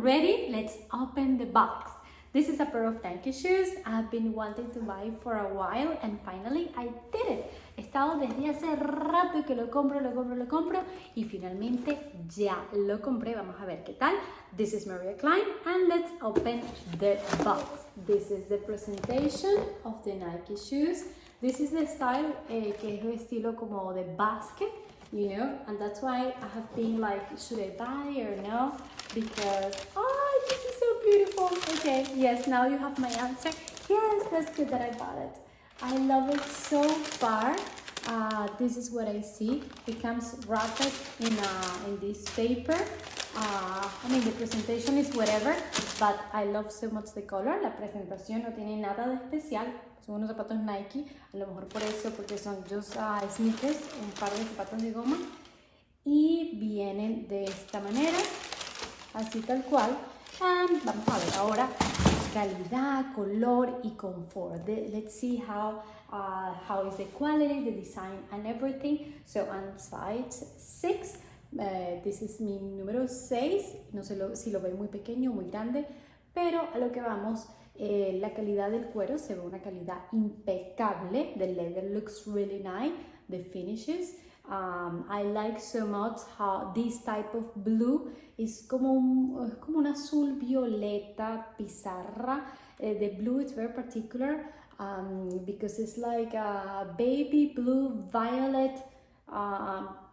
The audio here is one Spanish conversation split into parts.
ready? Let's open the box. This is a pair of Nike shoes I've been wanting to buy for a while and finally I did it. He estado desde hace rato que lo compro y finalmente ya lo compré. Vamos a ver qué tal. This is Maria Klein and let's open the box. This is the presentation of the Nike shoes. This is the style que es el estilo como de basket, you know, and that's why I have been like, should I buy or no? Because, oh, this is so beautiful. Okay, yes, now you have my answer. Yes, that's good that I bought it. I love it so far. This is what I see. It comes wrapped in this paper. I mean, the presentation is whatever, but I love so much the color. La presentación no tiene nada de especial. Son unos zapatos Nike, a lo mejor por eso, porque son just sneakers, un par de zapatos de goma. Y vienen de esta manera, así tal cual. Vamos a ver ahora calidad, color y confort. Let's see how is the quality, the design and everything. So on size 6, this is mi número 6. No sé si lo ven muy pequeño o muy grande, pero a lo que vamos. La calidad del cuero se ve una calidad impecable. The leather looks really nice. The finishes. I like so much how this type of blue es como un azul violeta pizarra. The blue is very particular because it's like a baby blue violet,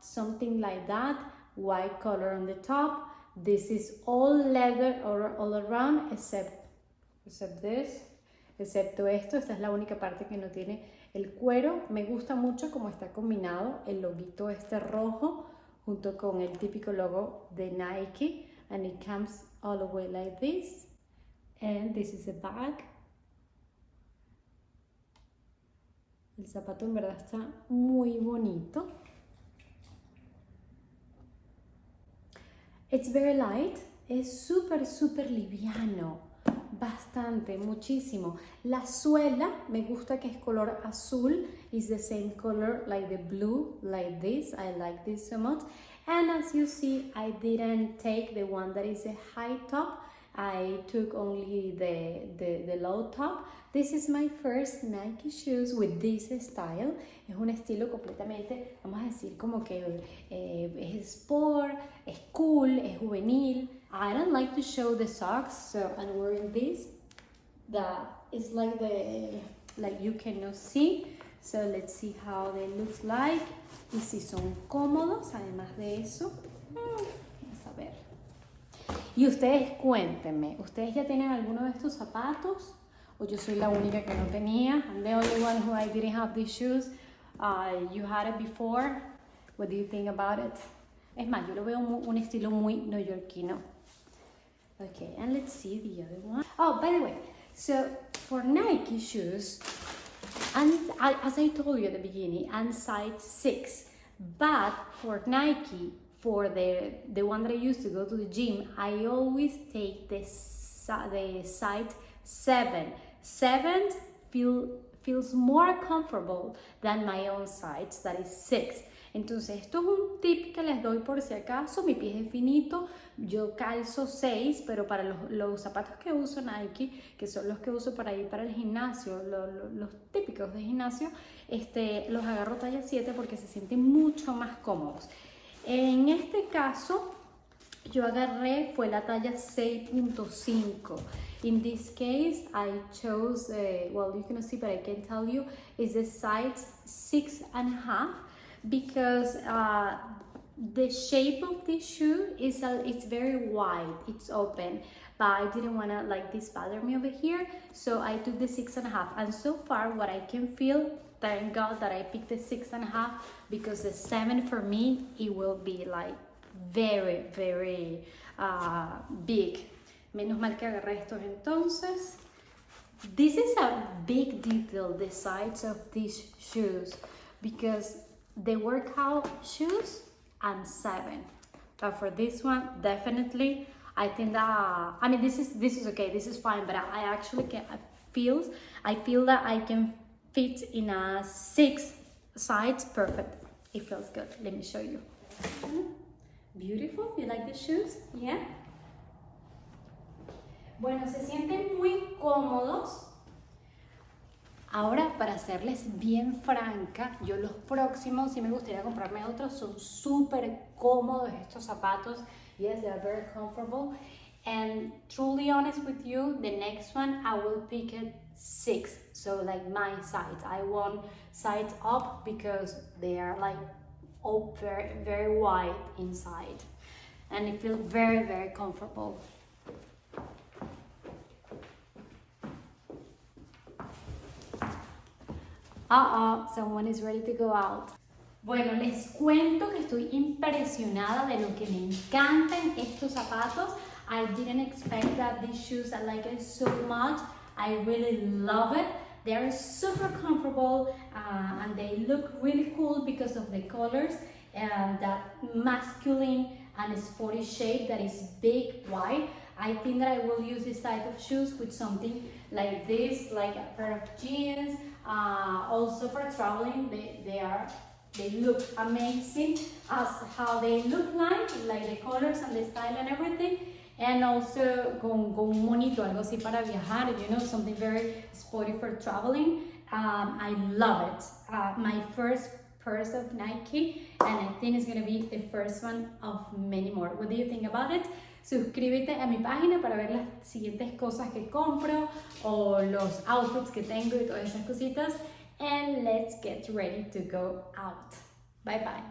something like that. White color on the top. This is all leather all around excepto esto. Esta es la única parte que no tiene el cuero. Me gusta mucho cómo está combinado el loguito este rojo junto con el típico logo de Nike, and it comes all the way like this, and this is the bag. El zapato en verdad está muy bonito. It's very light, es súper liviano. Bastante, muchísimo. La suela me gusta que es color azul. Is the same color like the blue, like this. I like this so much. And as you see, I didn't take the one that is a high top. I took only the low top. This is my first Nike shoes with this style. Es un estilo completamente, vamos a decir, como que es sport, es cool, es juvenil. I don't like to show the socks, so I'm wearing this. It's like you cannot see. So let's see how they look like. Y si son cómodos, además de eso. Vamos a ver. Y ustedes cuéntenme, ¿ustedes ya tienen alguno de estos zapatos? ¿O yo soy la única que no tenía? I'm the only one who I didn't have these shoes. You had it before. What do you think about it? Es más, yo lo veo un estilo muy neoyorquino. Okay, and let's see the other one. Oh, by the way, so for Nike shoes, and as I told you at the beginning, I'm size 6. But for Nike, for the one that I used to go to the gym, I always take the size 7. 7 feels more comfortable than my own size, that is 6. Entonces, esto es un tip que les doy por si acaso. Mi pie es finito, yo calzo 6, pero para los zapatos que uso Nike, que son los que uso para ir para el gimnasio, los típicos de gimnasio, los agarro talla 7 porque se sienten mucho más cómodos. En este caso, yo agarré, fue la talla 6.5. In this case, I chose, well, you cannot see, but I can tell you, is the size 6.5. Because the shape of this shoe it's very wide, it's open, but I didn't want to like this bother me over here, so I took the 6.5. And so far what I can feel, thank God that I picked the 6.5, because the 7 for me, it will be like very big. Menos mal que agarré estos entonces. This is a big detail, the size of these shoes, because the workout shoes and 7, but for this one definitely I think that I mean this is okay, this is fine, but I actually I feel that I can fit in a 6 size perfect. It feels good. Let me show you. Beautiful. You like the shoes? Yeah. Bueno, se sienten muy cómodos. Ahora, para serles bien franca, yo los próximos, sí me gustaría comprarme otros, son súper cómodos estos zapatos. Yes, they are very comfortable. And truly honest with you, the next one I will pick it 6. So like my size. I want size up because they are like all very, very wide inside. And it feels very, very comfortable. Someone is ready to go out. Bueno, les cuento que estoy impresionada de lo que me encantan estos zapatos. I didn't expect that these shoes, I like it so much. I really love it. They are super comfortable and they look really cool because of the colors and that masculine and sporty shape that is big, wide. I think that I will use this type of shoes with something like this, like a pair of jeans. Also for traveling, they look amazing as how they look like the colors and the style and everything. And also con un monito, algo así para viajar, you know, something very sporty for traveling. I love it. My first purse of Nike, and I think it's gonna be the first one of many more. What do you think about it? Suscríbete a mi página para ver las siguientes cosas que compro o los outfits que tengo y todas esas cositas. And let's get ready to go out. Bye bye.